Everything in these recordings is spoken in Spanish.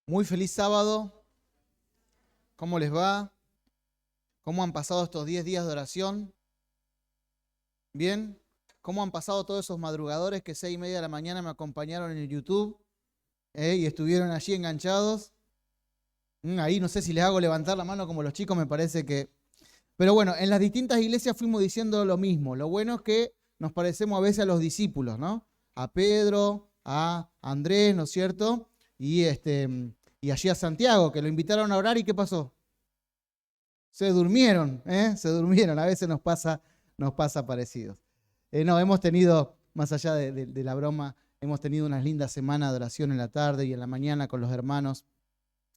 Muy feliz sábado. ¿Cómo les va? ¿Cómo han pasado estos 10 días de oración? ¿Bien? ¿Cómo han pasado todos esos madrugadores que 6:30 de la mañana me acompañaron en el YouTube y estuvieron allí enganchados? Ahí no sé si les hago levantar la mano como los chicos, me parece que... Pero bueno, en las distintas iglesias fuimos diciendo lo mismo. Lo bueno es que nos parecemos a veces a los discípulos, ¿no? A Pedro, a Andrés, ¿no es cierto? Y allí a Santiago, que lo invitaron a orar, ¿y qué pasó? Se durmieron, ¿eh? Se durmieron. A veces nos pasa parecido. No, hemos tenido, más allá de la broma, hemos tenido unas lindas semanas de oración en la tarde y en la mañana con los hermanos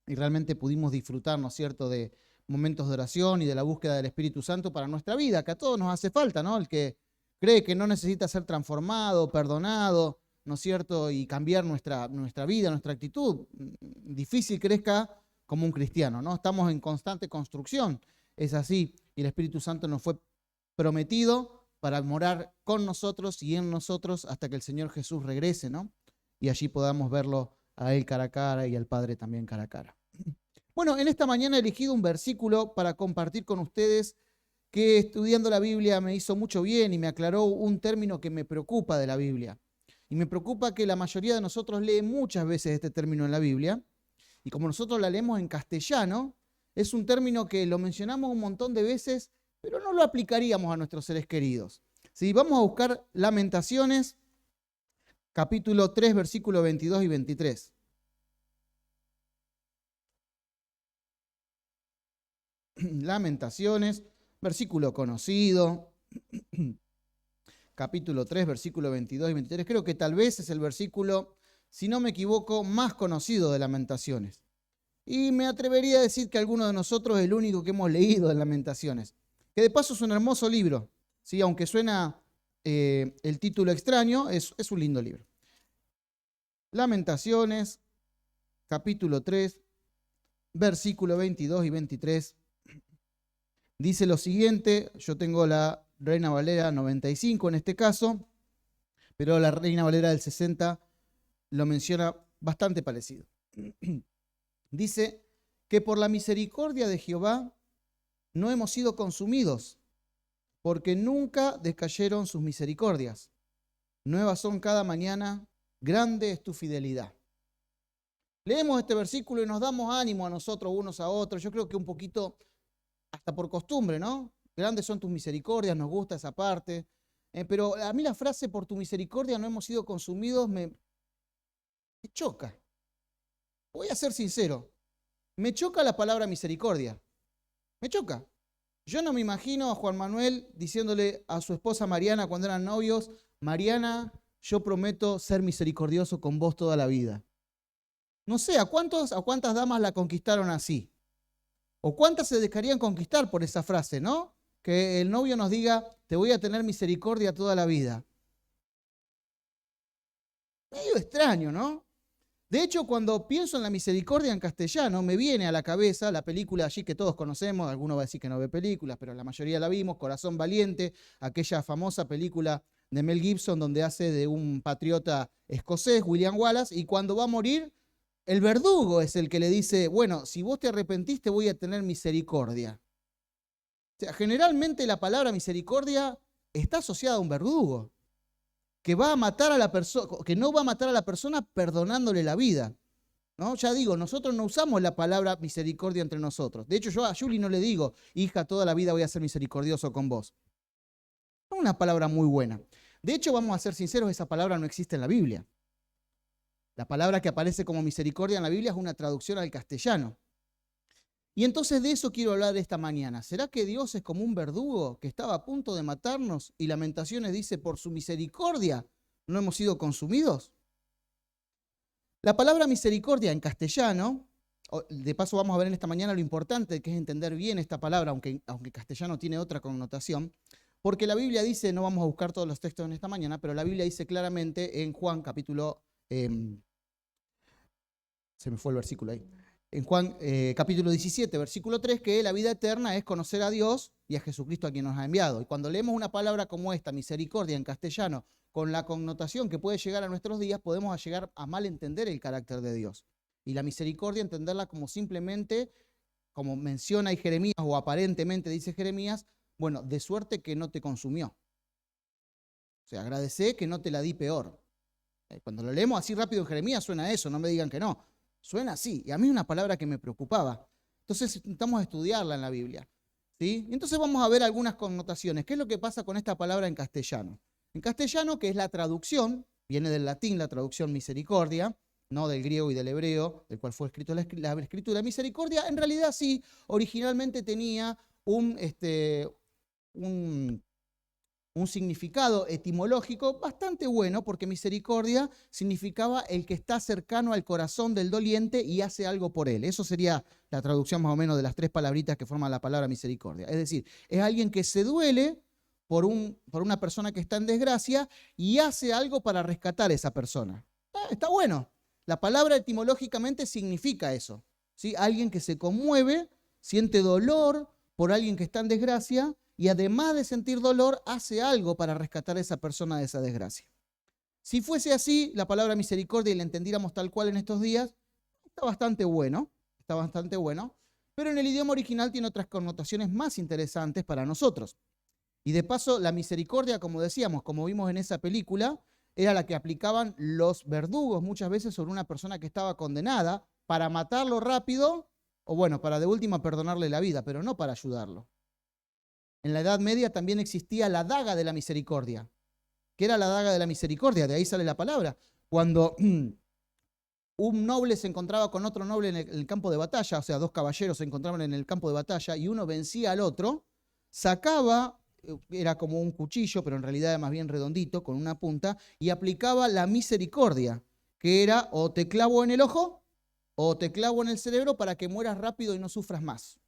y realmente pudimos disfrutar, ¿no es cierto?, de momentos de oración y de la búsqueda del Espíritu Santo para nuestra vida, que a todos nos hace falta, ¿no? El que cree que no necesita ser transformado, perdonado, ¿no es cierto?, y cambiar nuestra vida, nuestra actitud, difícil crezca como un cristiano, ¿no? Estamos en constante construcción, es así, y el Espíritu Santo nos fue prometido para morar con nosotros y en nosotros hasta que el Señor Jesús regrese, ¿no? Y allí podamos verlo a Él cara a cara y al Padre también cara a cara. Bueno, en esta mañana he elegido un versículo para compartir con ustedes que estudiando la Biblia me hizo mucho bien y me aclaró un término que me preocupa de la Biblia. Y me preocupa que la mayoría de nosotros lee muchas veces este término en la Biblia, y como nosotros la leemos en castellano, es un término que lo mencionamos un montón de veces, pero no lo aplicaríamos a nuestros seres queridos. Si vamos a buscar Lamentaciones, capítulo 3, versículos 22 y 23. Lamentaciones, versículo conocido, capítulo 3, versículo 22 y 23. Creo que tal vez es el versículo, si no me equivoco, más conocido de Lamentaciones. Y me atrevería a decir que alguno de nosotros es el único que hemos leído de Lamentaciones. Que de paso es un hermoso libro, ¿sí? Aunque suena el título extraño, es un lindo libro. Lamentaciones, capítulo 3, versículo 22 y 23. Dice lo siguiente, yo tengo la Reina Valera 95 en este caso, pero la Reina Valera del 60 lo menciona bastante parecido. Dice que por la misericordia de Jehová no hemos sido consumidos, porque nunca descayeron sus misericordias. Nuevas son cada mañana, grande es tu fidelidad. Leemos este versículo y nos damos ánimo a nosotros unos a otros. Yo creo que un poquito hasta por costumbre, ¿no? Grandes son tus misericordias, nos gusta esa parte. Pero a mí la frase por tu misericordia no hemos sido consumidos me choca. Voy a ser sincero, me choca la palabra misericordia. Me choca. Yo no me imagino a Juan Manuel diciéndole a su esposa Mariana cuando eran novios, Mariana, yo prometo ser misericordioso con vos toda la vida. No sé, ¿a cuántas damas la conquistaron así? ¿O cuántas se dejarían conquistar por esa frase, no? Que el novio nos diga, te voy a tener misericordia toda la vida. Medio extraño, ¿no? De hecho, cuando pienso en la misericordia en castellano, me viene a la cabeza la película allí que todos conocemos, alguno va a decir que no ve películas, pero la mayoría la vimos, Corazón Valiente, aquella famosa película de Mel Gibson donde hace de un patriota escocés, William Wallace, y cuando va a morir, el verdugo es el que le dice, bueno, si vos te arrepentiste voy a tener misericordia. O sea, generalmente la palabra misericordia está asociada a un verdugo, que va a matar a la persona, que no va a matar a la persona perdonándole la vida. ¿No? Ya digo, nosotros no usamos la palabra misericordia entre nosotros. De hecho, yo a Julie no le digo, hija, toda la vida voy a ser misericordioso con vos. Es una palabra muy buena. De hecho, vamos a ser sinceros, esa palabra no existe en la Biblia. La palabra que aparece como misericordia en la Biblia es una traducción al castellano. Y entonces de eso quiero hablar esta mañana. ¿Será que Dios es como un verdugo que estaba a punto de matarnos y Lamentaciones dice, por su misericordia no hemos sido consumidos? La palabra misericordia en castellano, de paso vamos a ver en esta mañana lo importante que es entender bien esta palabra, aunque castellano tiene otra connotación, porque la Biblia dice, no vamos a buscar todos los textos en esta mañana, pero la Biblia dice claramente en Juan capítulo, se me fue el versículo ahí, en Juan capítulo 17, versículo 3, que la vida eterna es conocer a Dios y a Jesucristo a quien nos ha enviado. Y cuando leemos una palabra como esta, misericordia en castellano, con la connotación que puede llegar a nuestros días, podemos llegar a malentender el carácter de Dios. Y la misericordia entenderla como simplemente, como menciona ahí Jeremías, o aparentemente dice Jeremías, bueno, de suerte que no te consumió. O sea, agradecé que no te la di peor. Cuando lo leemos así rápido en Jeremías suena eso, no me digan que no. Suena así, y a mí es una palabra que me preocupaba. Entonces intentamos estudiarla en la Biblia, ¿sí? Entonces vamos a ver algunas connotaciones. ¿Qué es lo que pasa con esta palabra en castellano? En castellano, que es la traducción, viene del latín la traducción misericordia, no del griego y del hebreo, del cual fue escrito la escritura. Misericordia, en realidad sí, originalmente tenía un significado etimológico bastante bueno, porque misericordia significaba el que está cercano al corazón del doliente y hace algo por él. Eso sería la traducción más o menos de las 3 palabritas que forman la palabra misericordia. Es decir, es alguien que se duele por una persona que está en desgracia y hace algo para rescatar a esa persona. Está bueno. La palabra etimológicamente significa eso, ¿sí? Alguien que se conmueve, siente dolor por alguien que está en desgracia, y además de sentir dolor, hace algo para rescatar a esa persona de esa desgracia. Si fuese así, la palabra misericordia, y la entendiéramos tal cual en estos días, está bastante bueno, pero en el idioma original tiene otras connotaciones más interesantes para nosotros. Y de paso, la misericordia, como decíamos, como vimos en esa película, era la que aplicaban los verdugos muchas veces sobre una persona que estaba condenada para matarlo rápido, o bueno, para de última perdonarle la vida, pero no para ayudarlo. En la Edad Media también existía la daga de la misericordia. ¿Qué era la daga de la misericordia? De ahí sale la palabra. Cuando un noble se encontraba con otro noble en el campo de batalla, o sea, 2 caballeros se encontraban en el campo de batalla y uno vencía al otro, sacaba, era como un cuchillo, pero en realidad era más bien redondito, con una punta, y aplicaba la misericordia, que era o te clavo en el ojo o te clavo en el cerebro para que mueras rápido y no sufras más.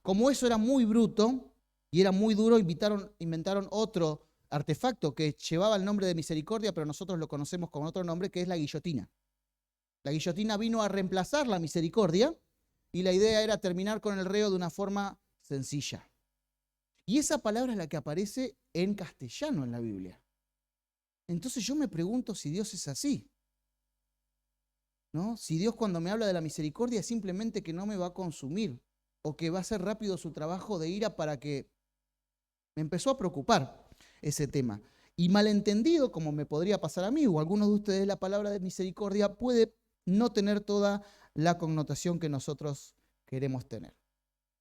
Como eso era muy bruto y era muy duro, inventaron otro artefacto que llevaba el nombre de misericordia, pero nosotros lo conocemos con otro nombre, que es la guillotina. La guillotina vino a reemplazar la misericordia y la idea era terminar con el reo de una forma sencilla. Y esa palabra es la que aparece en castellano en la Biblia. Entonces yo me pregunto si Dios es así, ¿no? Si Dios, cuando me habla de la misericordia, es simplemente que no me va a consumir o que va a hacer rápido su trabajo de ira para que... Me empezó a preocupar ese tema. Y malentendido, como me podría pasar a mí o a algunos de ustedes, la palabra de misericordia puede no tener toda la connotación que nosotros queremos tener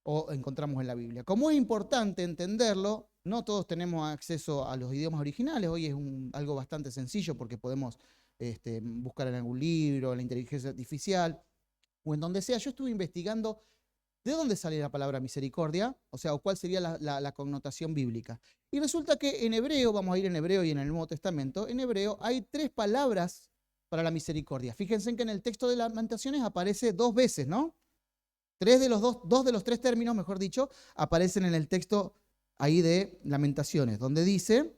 o encontramos en la Biblia. Como es importante entenderlo, no todos tenemos acceso a los idiomas originales. Hoy es algo bastante sencillo porque podemos buscar en algún libro, en la inteligencia artificial o en donde sea. Yo estuve investigando ¿de dónde sale la palabra misericordia? O sea, ¿cuál sería la connotación bíblica? Y resulta que en hebreo, vamos a ir en hebreo y en el Nuevo Testamento, en hebreo hay 3 palabras para la misericordia. Fíjense que en el texto de Lamentaciones aparece 2 veces, ¿no? 2 de los 3 términos, mejor dicho, aparecen en el texto ahí de Lamentaciones, donde dice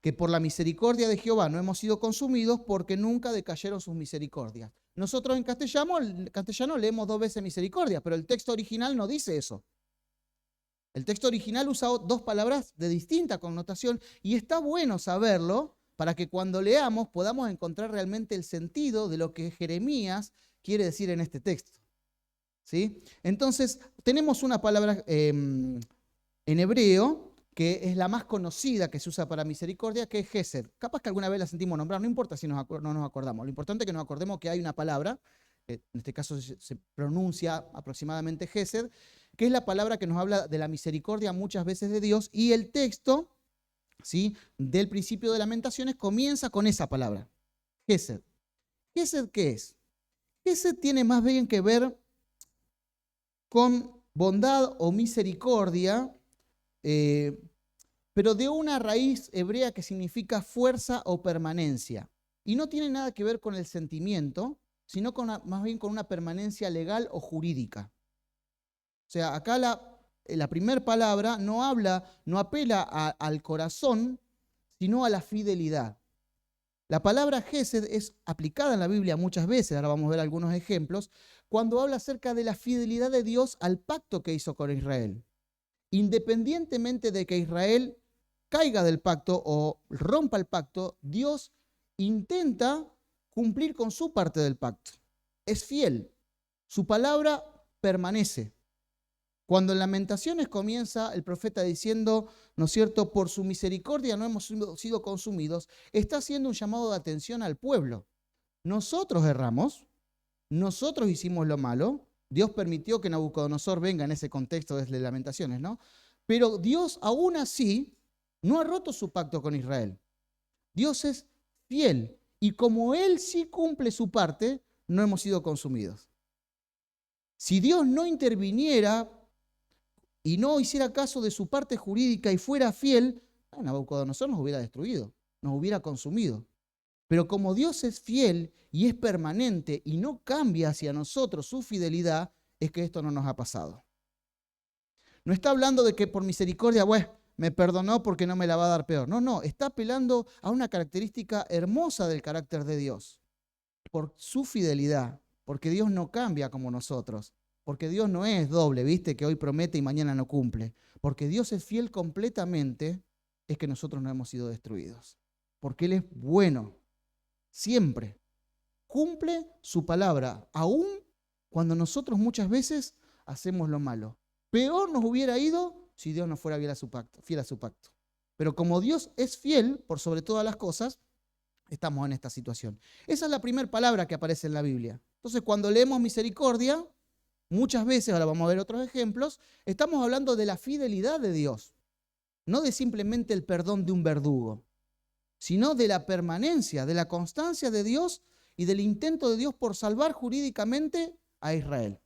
que por la misericordia de Jehová no hemos sido consumidos porque nunca decayeron sus misericordias. Nosotros en castellano leemos 2 veces misericordia, pero el texto original no dice eso. El texto original usa 2 palabras de distinta connotación y está bueno saberlo para que cuando leamos podamos encontrar realmente el sentido de lo que Jeremías quiere decir en este texto, ¿sí? Entonces, tenemos una palabra en hebreo que es la más conocida que se usa para misericordia, que es Gesed. Capaz que alguna vez la sentimos nombrar, no importa si no nos acordamos. Lo importante es que nos acordemos que hay una palabra, en este caso se pronuncia aproximadamente Gesed, que es la palabra que nos habla de la misericordia muchas veces de Dios, y el texto, ¿sí?, del principio de Lamentaciones comienza con esa palabra, Gesed. ¿Gesed qué es? Gesed tiene más bien que ver con bondad o misericordia, pero de una raíz hebrea que significa fuerza o permanencia. Y no tiene nada que ver con el sentimiento, sino más bien con una permanencia legal o jurídica. O sea, acá la primera palabra no apela al corazón, sino a la fidelidad. La palabra Gesed es aplicada en la Biblia muchas veces, ahora vamos a ver algunos ejemplos, cuando habla acerca de la fidelidad de Dios al pacto que hizo con Israel. Independientemente de que Israel caiga del pacto o rompa el pacto, Dios intenta cumplir con su parte del pacto. Es fiel. Su palabra permanece. Cuando en Lamentaciones comienza el profeta diciendo, ¿no es cierto?, por su misericordia no hemos sido consumidos, está haciendo un llamado de atención al pueblo. Nosotros erramos, nosotros hicimos lo malo, Dios permitió que Nabucodonosor venga en ese contexto desde Lamentaciones, ¿no? Pero Dios aún así no ha roto su pacto con Israel. Dios es fiel y como Él sí cumple su parte, no hemos sido consumidos. Si Dios no interviniera y no hiciera caso de su parte jurídica y fuera fiel, Nabucodonosor nos hubiera destruido, nos hubiera consumido. Pero como Dios es fiel y es permanente y no cambia hacia nosotros su fidelidad, es que esto no nos ha pasado. No está hablando de que por misericordia, me perdonó porque no me la va a dar peor. No, está apelando a una característica hermosa del carácter de Dios. Por su fidelidad, porque Dios no cambia como nosotros. Porque Dios no es doble, ¿viste? Que hoy promete y mañana no cumple. Porque Dios es fiel completamente, es que nosotros no hemos sido destruidos. Porque Él es bueno, siempre. Cumple su palabra, aun cuando nosotros muchas veces hacemos lo malo. Peor nos hubiera ido si Dios no fuera fiel a su pacto. Pero como Dios es fiel por sobre todas las cosas, estamos en esta situación. Esa es la primera palabra que aparece en la Biblia. Entonces, cuando leemos misericordia, muchas veces, ahora vamos a ver otros ejemplos, estamos hablando de la fidelidad de Dios, no de simplemente el perdón de un verdugo, sino de la permanencia, de la constancia de Dios y del intento de Dios por salvar jurídicamente a Israel.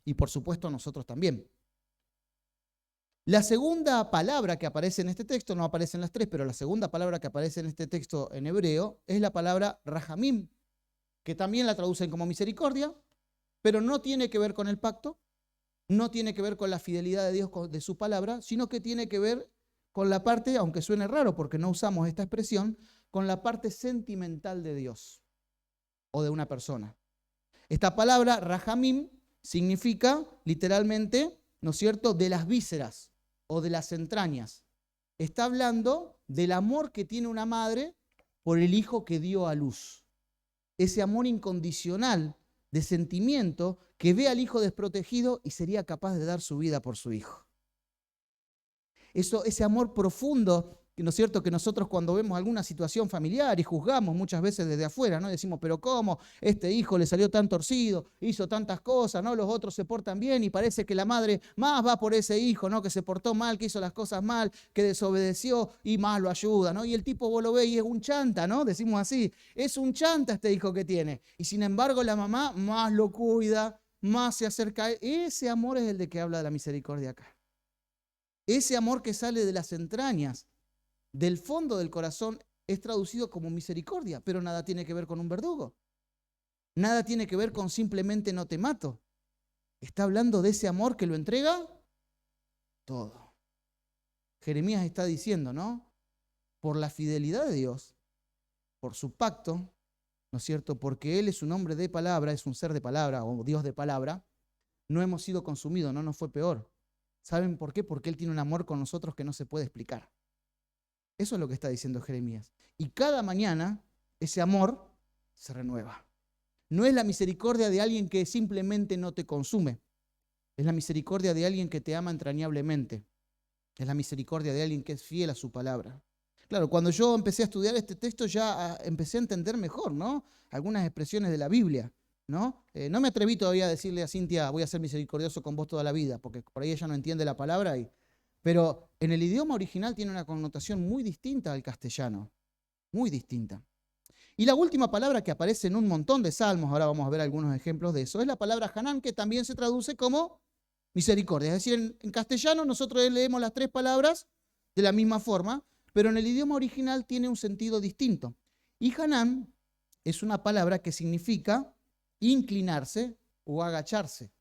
Y por supuesto a nosotros también. La segunda palabra que aparece en este texto, no aparecen las tres, pero la segunda palabra que aparece en este texto en hebreo es la palabra rahamim, que también la traducen como misericordia, pero no tiene que ver con el pacto, no tiene que ver con la fidelidad de Dios de su palabra, sino que tiene que ver con la parte, aunque suene raro porque no usamos esta expresión, con la parte sentimental de Dios o de una persona. Esta palabra, rahamim, significa literalmente, ¿no es cierto?, de las vísceras o de las entrañas. Está hablando del amor que tiene una madre por el hijo que dio a luz. Ese amor incondicional de sentimiento que ve al hijo desprotegido y sería capaz de dar su vida por su hijo. Ese amor profundo, ¿no es cierto?, que nosotros cuando vemos alguna situación familiar y juzgamos muchas veces desde afuera, ¿no? Decimos, pero ¿cómo? Este hijo le salió tan torcido, hizo tantas cosas, ¿no? Los otros se portan bien y parece que la madre más va por ese hijo, ¿no? Que se portó mal, que hizo las cosas mal, que desobedeció y más lo ayuda, ¿no? Y el tipo vos lo ves y es un chanta, ¿no? Decimos así, es un chanta este hijo que tiene. Y sin embargo la mamá más lo cuida, más se acerca a él. Ese amor es el de que habla de la misericordia acá. Ese amor que sale de las entrañas, del fondo del corazón, es traducido como misericordia, pero nada tiene que ver con un verdugo. Nada tiene que ver con simplemente no te mato. Está hablando de ese amor que lo entrega todo. Jeremías está diciendo, ¿no? Por la fidelidad de Dios, por su pacto, ¿no es cierto? Porque Él es un hombre de palabra, es un ser de palabra o Dios de palabra, no hemos sido consumidos, no nos fue peor. ¿Saben por qué? Porque Él tiene un amor con nosotros que no se puede explicar. Eso es lo que está diciendo Jeremías. Y cada mañana ese amor se renueva. No es la misericordia de alguien que simplemente no te consume. Es la misericordia de alguien que te ama entrañablemente. Es la misericordia de alguien que es fiel a su palabra. Claro, cuando yo empecé a estudiar este texto ya empecé a entender mejor, ¿no? Algunas expresiones de la Biblia, ¿no? No me atreví todavía a decirle a Cintia, voy a ser misericordioso con vos toda la vida, porque por ahí ella no entiende la palabra, pero en el idioma original tiene una connotación muy distinta al castellano, muy distinta. Y la última palabra que aparece en un montón de salmos, ahora vamos a ver algunos ejemplos de eso, es la palabra Hanán, que también se traduce como misericordia. Es decir, en castellano nosotros leemos las tres palabras de la misma forma, pero en el idioma original tiene un sentido distinto. Y Hanán es una palabra que significa inclinarse o agacharse.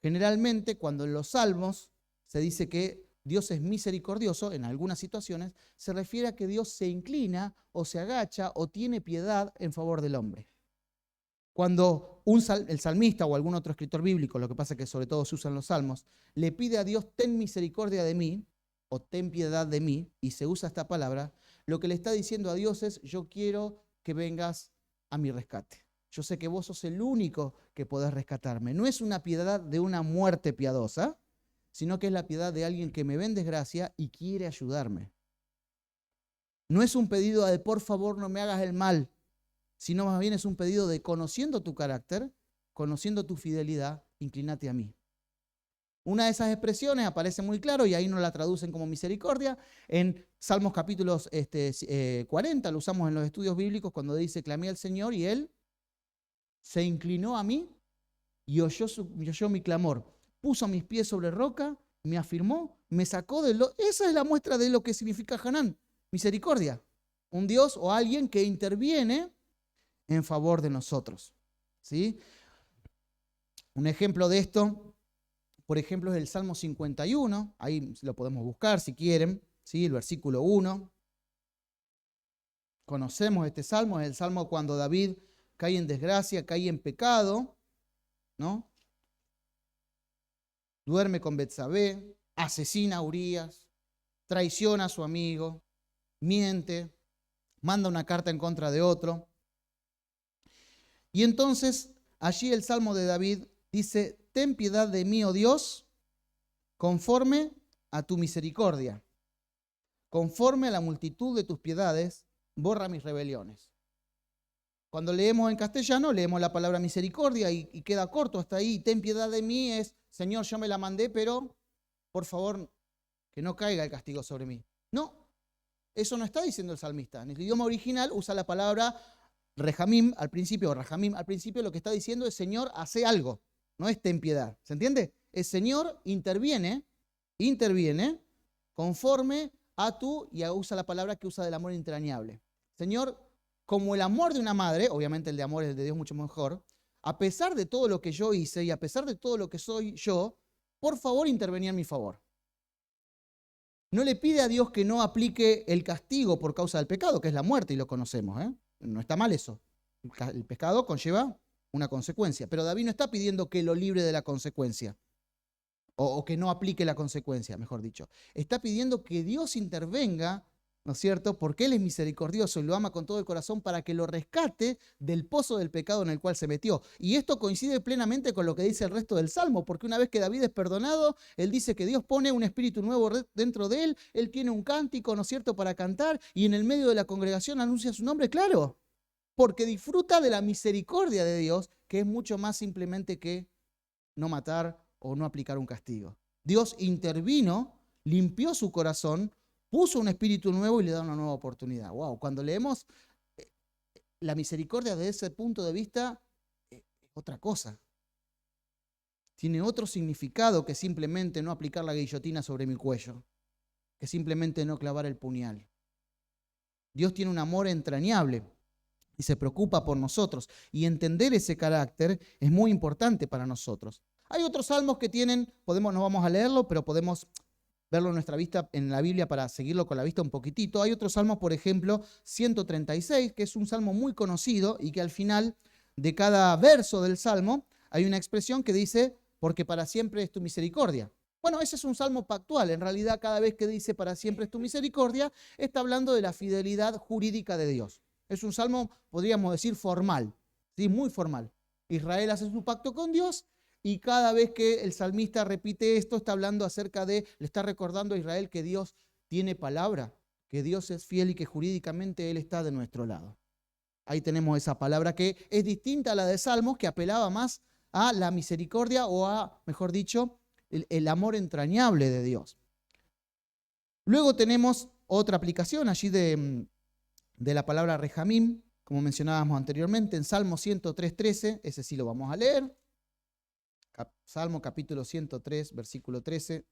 Generalmente, cuando en los salmos se dice que Dios es misericordioso, en algunas situaciones, se refiere a que Dios se inclina o se agacha o tiene piedad en favor del hombre. Cuando el salmista o algún otro escritor bíblico, lo que pasa es que sobre todo se usan los salmos, le pide a Dios, ten misericordia de mí, o ten piedad de mí, y se usa esta palabra, lo que le está diciendo a Dios es, yo quiero que vengas a mi rescate. Yo sé que vos sos el único que podés rescatarme. No es una piedad de una muerte piadosa, sino que es la piedad de alguien que me ve en desgracia y quiere ayudarme. No es un pedido de por favor no me hagas el mal, sino más bien es un pedido de conociendo tu carácter, conociendo tu fidelidad, inclínate a mí. Una de esas expresiones aparece muy claro y ahí nos la traducen como misericordia. En Salmos capítulos 40, lo usamos en los estudios bíblicos cuando dice, clamé al Señor y Él se inclinó a mí y oyó mi clamor. Puso mis pies sobre roca, me afirmó, me sacó de lo... Esa es la muestra de lo que significa Hanán, misericordia. Un Dios o alguien que interviene en favor de nosotros. ¿Sí? Un ejemplo de esto, por ejemplo, es el Salmo 51. Ahí lo podemos buscar si quieren. ¿Sí? El versículo 1. Conocemos este salmo, es el salmo cuando David cae en desgracia, cae en pecado, ¿no? Duerme con Betsabé, asesina a Urías, traiciona a su amigo, miente, manda una carta en contra de otro. Y entonces allí el Salmo de David dice, ten piedad de mí, oh Dios, conforme a tu misericordia, conforme a la multitud de tus piedades, borra mis rebeliones. Cuando leemos en castellano, leemos la palabra misericordia y queda corto hasta ahí. Ten piedad de mí es, Señor, yo me la mandé, pero por favor, que no caiga el castigo sobre mí. No, eso no está diciendo el salmista. En el idioma original usa la palabra rejamim al principio, o rajamim al principio, lo que está diciendo es, Señor, hace algo. No es ten piedad. ¿Se entiende? El Señor interviene conforme a tu, y usa la palabra que usa del amor entrañable. Señor, como el amor de una madre, obviamente el de amor es el de Dios mucho mejor, a pesar de todo lo que yo hice y a pesar de todo lo que soy yo, por favor intervenía en mi favor. No le pide a Dios que no aplique el castigo por causa del pecado, que es la muerte, y lo conocemos, ¿eh? No está mal eso. El pecado conlleva una consecuencia, pero David no está pidiendo que lo libre de la consecuencia, o que no aplique la consecuencia, mejor dicho. Está pidiendo que Dios intervenga, ¿no es cierto? Porque Él es misericordioso y lo ama con todo el corazón para que lo rescate del pozo del pecado en el cual se metió. Y esto coincide plenamente con lo que dice el resto del Salmo, porque una vez que David es perdonado, él dice que Dios pone un espíritu nuevo dentro de él tiene un cántico, ¿no es cierto?, para cantar, y en el medio de la congregación anuncia su nombre, claro, porque disfruta de la misericordia de Dios, que es mucho más simplemente que no matar o no aplicar un castigo. Dios intervino, limpió su corazón, puso un espíritu nuevo y le da una nueva oportunidad. Wow, cuando leemos la misericordia desde ese punto de vista, es otra cosa. Tiene otro significado que simplemente no aplicar la guillotina sobre mi cuello, que simplemente no clavar el puñal. Dios tiene un amor entrañable y se preocupa por nosotros. Y entender ese carácter es muy importante para nosotros. Hay otros salmos que tienen, no vamos a leerlo, pero podemos verlo en nuestra vista en la Biblia para seguirlo con la vista un poquitito. Hay otros salmos, por ejemplo, 136, que es un salmo muy conocido y que al final de cada verso del salmo hay una expresión que dice, porque para siempre es tu misericordia. Bueno, ese es un salmo pactual. En realidad, cada vez que dice para siempre es tu misericordia, está hablando de la fidelidad jurídica de Dios. Es un salmo, podríamos decir, formal, ¿sí? Muy formal. Israel hace su pacto con Dios y cada vez que el salmista repite esto, está hablando acerca le está recordando a Israel que Dios tiene palabra, que Dios es fiel y que jurídicamente Él está de nuestro lado. Ahí tenemos esa palabra que es distinta a la de Salmos, que apelaba más a la misericordia o a, mejor dicho, el amor entrañable de Dios. Luego tenemos otra aplicación allí de la palabra rejamim, como mencionábamos anteriormente, en Salmo 103:13, ese sí lo vamos a leer. Salmo capítulo 103, versículo 13.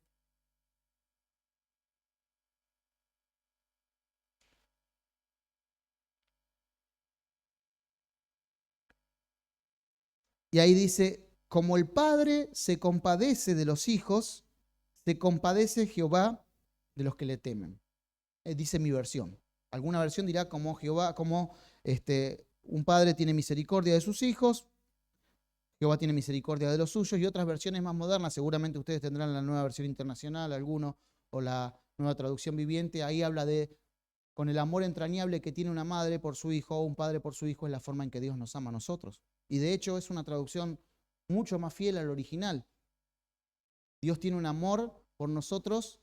Y ahí dice, como el Padre se compadece de los hijos, se compadece Jehová de los que le temen. Dice mi versión. Alguna versión dirá como Jehová, como un padre tiene misericordia de sus hijos, Jehová tiene misericordia de los suyos, y otras versiones más modernas, seguramente ustedes tendrán la nueva versión internacional, alguno, o la nueva traducción viviente, ahí habla de con el amor entrañable que tiene una madre por su hijo o un padre por su hijo, es la forma en que Dios nos ama a nosotros. Y de hecho es una traducción mucho más fiel al original. Dios tiene un amor por nosotros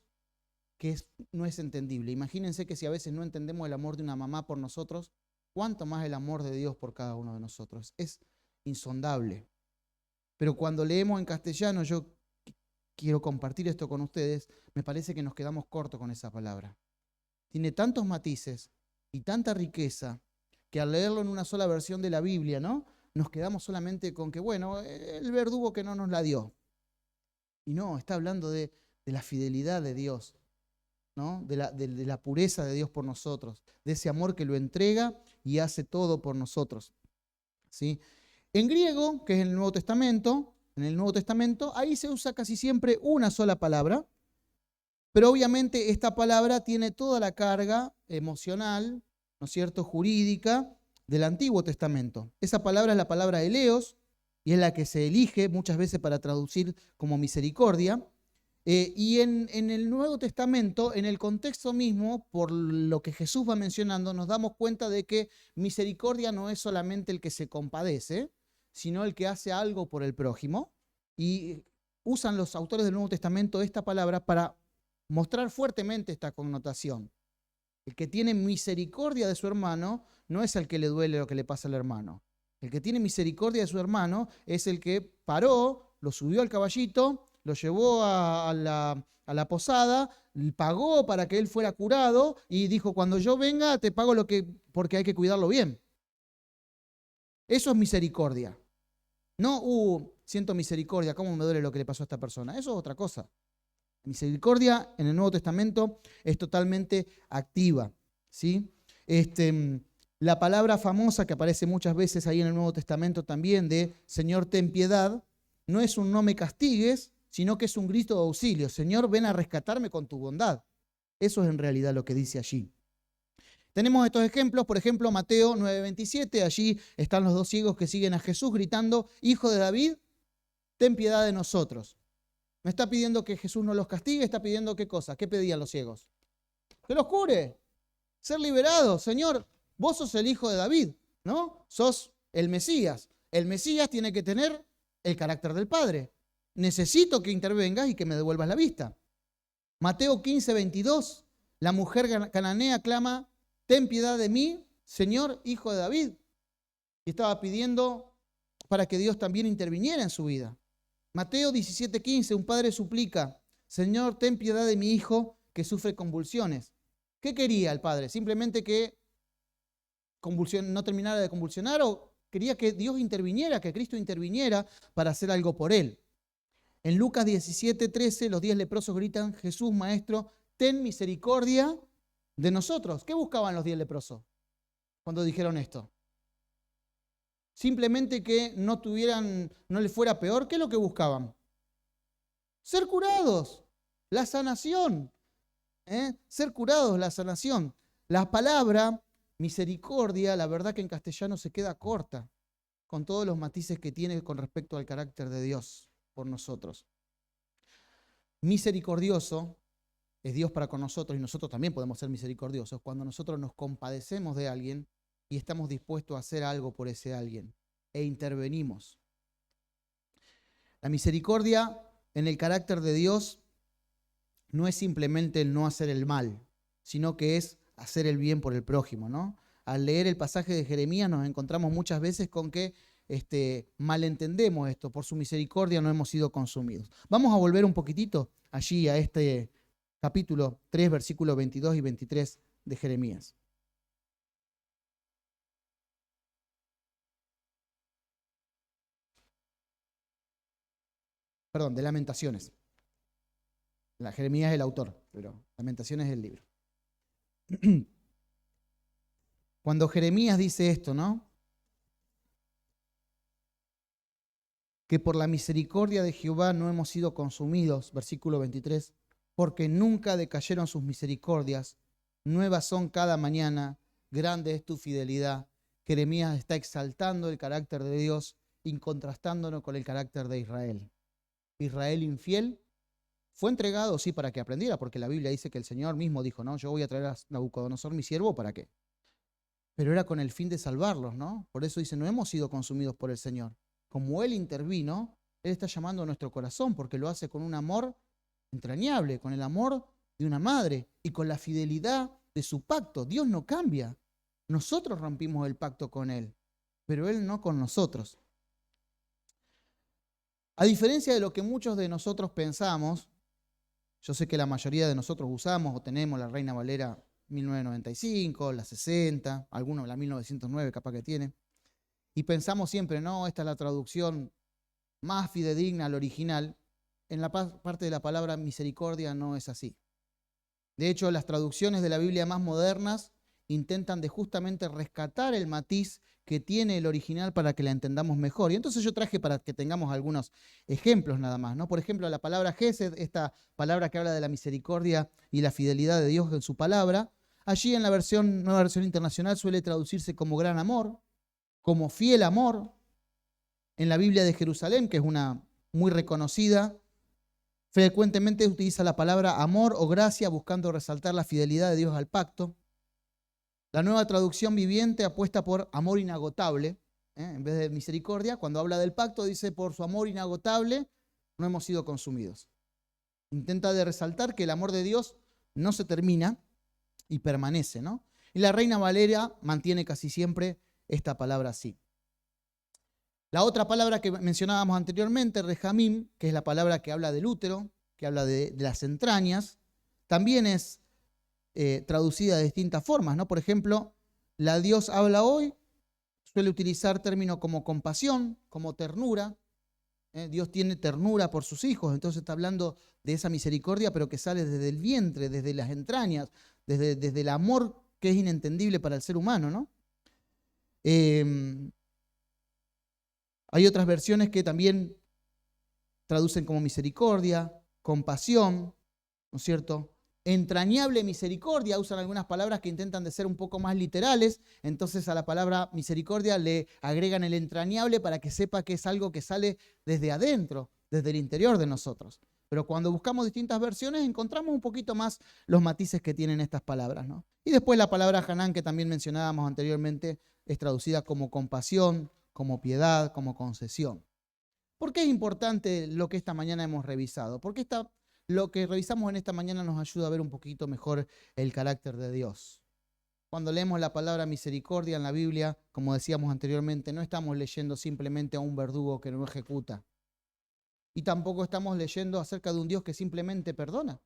que no es entendible. Imagínense que si a veces no entendemos el amor de una mamá por nosotros, cuánto más el amor de Dios por cada uno de nosotros. Es insondable. Pero cuando leemos en castellano, yo quiero compartir esto con ustedes, me parece que nos quedamos cortos con esa palabra. Tiene tantos matices y tanta riqueza que al leerlo en una sola versión de la Biblia, ¿no?, nos quedamos solamente con que, bueno, el verdugo que no nos la dio. Y no, está hablando de la fidelidad de Dios, ¿no?, de la pureza de Dios por nosotros, de ese amor que lo entrega y hace todo por nosotros, ¿sí? En griego, que es el Nuevo Testamento, en el Nuevo Testamento, ahí se usa casi siempre una sola palabra, pero obviamente esta palabra tiene toda la carga emocional, ¿no es cierto?, jurídica del Antiguo Testamento. Esa palabra es la palabra eleos y es la que se elige muchas veces para traducir como misericordia. Y en el Nuevo Testamento, en el contexto mismo, por lo que Jesús va mencionando, nos damos cuenta de que misericordia no es solamente el que se compadece, sino el que hace algo por el prójimo. Y usan los autores del Nuevo Testamento esta palabra para mostrar fuertemente esta connotación. El que tiene misericordia de su hermano no es el que le duele lo que le pasa al hermano. El que tiene misericordia de su hermano es el que paró, lo subió al caballito, lo llevó a la posada, pagó para que él fuera curado y dijo, cuando yo venga te pago porque hay que cuidarlo bien. Eso es misericordia. No, siento misericordia, ¿cómo me duele lo que le pasó a esta persona? Eso es otra cosa. Misericordia en el Nuevo Testamento es totalmente activa, ¿sí? La palabra famosa que aparece muchas veces ahí en el Nuevo Testamento también de Señor, ten piedad, no es un no me castigues, sino que es un grito de auxilio. Señor, ven a rescatarme con tu bondad. Eso es en realidad lo que dice allí. Tenemos estos ejemplos, por ejemplo, Mateo 9:27, allí están los dos ciegos que siguen a Jesús gritando, Hijo de David, ten piedad de nosotros. No está pidiendo que Jesús no los castigue, está pidiendo ¿qué cosa? ¿Qué pedían los ciegos? Que los cure, ser liberados. Señor, vos sos el Hijo de David, ¿no? Sos el Mesías. El Mesías tiene que tener el carácter del Padre. Necesito que intervengas y que me devuelvas la vista. Mateo 15:22, la mujer cananea clama, ten piedad de mí, Señor, Hijo de David. Y estaba pidiendo para que Dios también interviniera en su vida. Mateo 17:15, un padre suplica, Señor, ten piedad de mi hijo que sufre convulsiones. ¿Qué quería el padre? ¿Simplemente que no terminara de convulsionar o quería que Dios interviniera, que Cristo interviniera para hacer algo por él? En Lucas 17:13, los 10 leprosos gritan, Jesús, Maestro, ten misericordia de nosotros. ¿Qué buscaban los 10 leprosos cuando dijeron esto? Simplemente que no les fuera peor. ¿Qué es lo que buscaban? Ser curados, la sanación. Ser curados, la sanación. La palabra misericordia, la verdad que en castellano se queda corta, con todos los matices que tiene con respecto al carácter de Dios por nosotros. Misericordioso es Dios para con nosotros y nosotros también podemos ser misericordiosos cuando nosotros nos compadecemos de alguien y estamos dispuestos a hacer algo por ese alguien e intervenimos. La misericordia en el carácter de Dios no es simplemente el no hacer el mal, sino que es hacer el bien por el prójimo, ¿no? Al leer el pasaje de Jeremías nos encontramos muchas veces con que malentendemos esto, por su misericordia no hemos sido consumidos. Vamos a volver un poquitito allí a este capítulo 3, versículos 22 y 23 de Jeremías. Perdón, de Lamentaciones. La Jeremías es el autor, pero Lamentaciones es el libro. Cuando Jeremías dice esto, ¿no? Que por la misericordia de Jehová no hemos sido consumidos, versículo 23, porque nunca decayeron sus misericordias, nuevas son cada mañana, grande es tu fidelidad. Jeremías está exaltando el carácter de Dios y contrastándolo con el carácter de Israel. Israel infiel Fue entregado, sí, para que aprendiera, porque la Biblia dice que el Señor mismo dijo, no, yo voy a traer a Nabucodonosor, mi siervo, ¿para qué? Pero era con el fin de salvarlos, ¿no? Por eso dice, no hemos sido consumidos por el Señor. Como Él intervino, Él está llamando a nuestro corazón, porque lo hace con un amor entrañable, con el amor de una madre y con la fidelidad de su pacto. Dios no cambia. Nosotros rompimos el pacto con Él, pero Él no con nosotros. A diferencia de lo que muchos de nosotros pensamos, yo sé que la mayoría de nosotros usamos o tenemos la Reina Valera 1995, la 60, algunos la 1909 capaz que tiene, y pensamos siempre, no, esta es la traducción más fidedigna al original. En la parte de la palabra misericordia no es así. De hecho, las traducciones de la Biblia más modernas intentan de justamente rescatar el matiz que tiene el original para que la entendamos mejor. Y entonces yo traje para que tengamos algunos ejemplos nada más, ¿no? Por ejemplo, la palabra Gesed, esta palabra que habla de la misericordia y la fidelidad de Dios en su palabra, allí en la nueva versión internacional suele traducirse como gran amor, como fiel amor. En la Biblia de Jerusalén, que es una muy reconocida, frecuentemente utiliza la palabra amor o gracia buscando resaltar la fidelidad de Dios al pacto. La Nueva Traducción Viviente apuesta por amor inagotable, en vez de misericordia. Cuando habla del pacto dice, por su amor inagotable no hemos sido consumidos. Intenta de resaltar que el amor de Dios no se termina y permanece, ¿no? Y la Reina Valera mantiene casi siempre esta palabra así. La otra palabra que mencionábamos anteriormente, rejamim, que es la palabra que habla del útero, que habla de las entrañas, también es traducida de distintas formas, ¿no? Por ejemplo, la Dios habla hoy suele utilizar términos como compasión, como ternura. Dios tiene ternura por sus hijos, entonces está hablando de esa misericordia, pero que sale desde el vientre, desde las entrañas, desde el amor que es inentendible para el ser humano, ¿no? Hay otras versiones que también traducen como misericordia, compasión, ¿no es cierto? Entrañable misericordia, usan algunas palabras que intentan de ser un poco más literales, entonces a la palabra misericordia le agregan el entrañable para que sepa que es algo que sale desde adentro, desde el interior de nosotros. Pero cuando buscamos distintas versiones encontramos un poquito más los matices que tienen estas palabras, ¿no? Y después la palabra Hanán, que también mencionábamos anteriormente, es traducida como compasión, como piedad, como concesión. ¿Por qué es importante lo que esta mañana hemos revisado? Porque lo que revisamos en esta mañana nos ayuda a ver un poquito mejor el carácter de Dios. Cuando leemos la palabra misericordia en la Biblia, como decíamos anteriormente, no estamos leyendo simplemente a un verdugo que no ejecuta. Y tampoco estamos leyendo acerca de un Dios que simplemente perdona.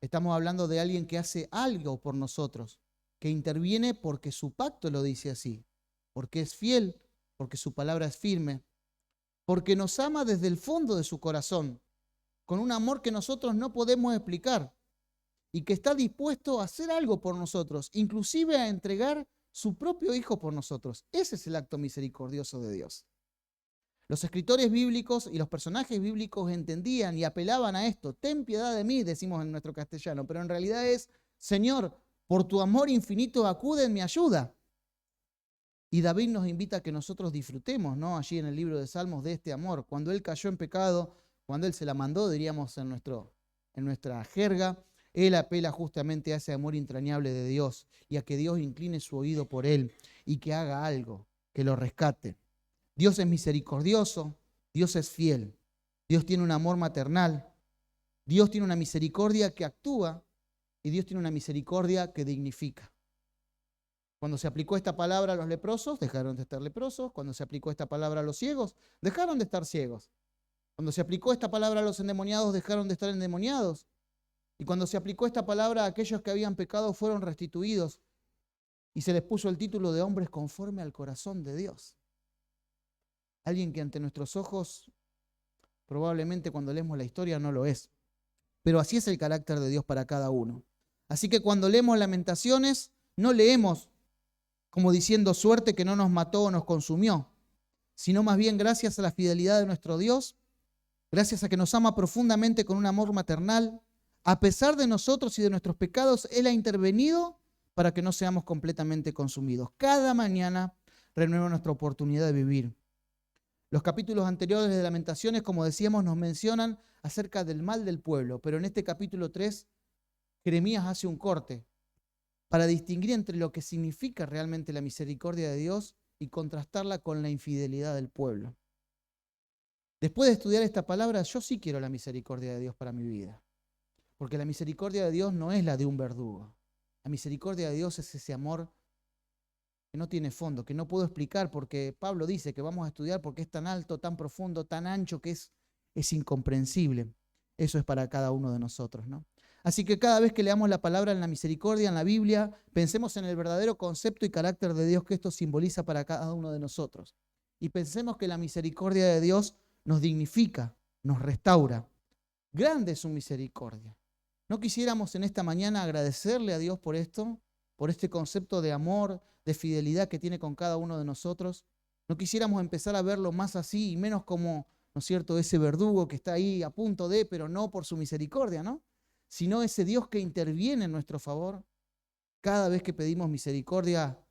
Estamos hablando de alguien que hace algo por nosotros, que interviene porque su pacto lo dice así, porque es fiel, porque su palabra es firme, porque nos ama desde el fondo de su corazón, con un amor que nosotros no podemos explicar y que está dispuesto a hacer algo por nosotros, inclusive a entregar su propio Hijo por nosotros. Ese es el acto misericordioso de Dios. Los escritores bíblicos y los personajes bíblicos entendían y apelaban a esto. Ten piedad de mí, decimos en nuestro castellano, pero en realidad es, Señor, por tu amor infinito acude en mi ayuda. Y David nos invita a que nosotros disfrutemos, ¿no? Allí en el libro de Salmos de este amor. Cuando él cayó en pecado, cuando él se la mandó, diríamos en nuestra jerga, él apela justamente a ese amor entrañable de Dios y a que Dios incline su oído por él y que haga algo, que lo rescate. Dios es misericordioso, Dios es fiel, Dios tiene un amor maternal, Dios tiene una misericordia que actúa y Dios tiene una misericordia que dignifica. Cuando se aplicó esta palabra a los leprosos, dejaron de estar leprosos. Cuando se aplicó esta palabra a los ciegos, dejaron de estar ciegos. Cuando se aplicó esta palabra a los endemoniados, dejaron de estar endemoniados. Y cuando se aplicó esta palabra a aquellos que habían pecado, fueron restituidos. Y se les puso el título de hombres conforme al corazón de Dios. Alguien que ante nuestros ojos, probablemente cuando leemos la historia no lo es. Pero así es el carácter de Dios para cada uno. Así que cuando leemos Lamentaciones, no leemos como diciendo suerte que no nos mató o nos consumió, sino más bien gracias a la fidelidad de nuestro Dios, gracias a que nos ama profundamente con un amor maternal, a pesar de nosotros y de nuestros pecados, Él ha intervenido para que no seamos completamente consumidos. Cada mañana renueva nuestra oportunidad de vivir. Los capítulos anteriores de Lamentaciones, como decíamos, nos mencionan acerca del mal del pueblo, pero en este capítulo 3, Jeremías hace un corte para distinguir entre lo que significa realmente la misericordia de Dios y contrastarla con la infidelidad del pueblo. Después de estudiar esta palabra, yo sí quiero la misericordia de Dios para mi vida, porque la misericordia de Dios no es la de un verdugo. La misericordia de Dios es ese amor que no tiene fondo, que no puedo explicar, porque Pablo dice que vamos a estudiar porque es tan alto, tan profundo, tan ancho, que es incomprensible. Eso es para cada uno de nosotros, ¿no? Así que cada vez que leamos la palabra en la misericordia, en la Biblia, pensemos en el verdadero concepto y carácter de Dios que esto simboliza para cada uno de nosotros. Y pensemos que la misericordia de Dios nos dignifica, nos restaura. Grande es su misericordia. ¿No quisiéramos en esta mañana agradecerle a Dios por esto, por este concepto de amor, de fidelidad que tiene con cada uno de nosotros? ¿No quisiéramos empezar a verlo más así y menos como, ¿no es cierto?, ese verdugo que está ahí a punto de, pero no por su misericordia, ¿no? Sino ese Dios que interviene en nuestro favor. Cada vez que pedimos misericordia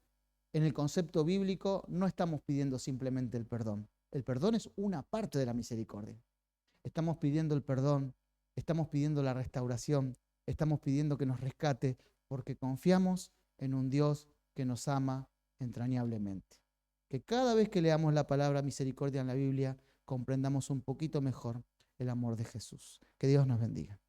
en el concepto bíblico, no estamos pidiendo simplemente el perdón. El perdón es una parte de la misericordia. Estamos pidiendo el perdón, estamos pidiendo la restauración, estamos pidiendo que nos rescate, porque confiamos en un Dios que nos ama entrañablemente. Que cada vez que leamos la palabra misericordia en la Biblia, comprendamos un poquito mejor el amor de Jesús. Que Dios nos bendiga.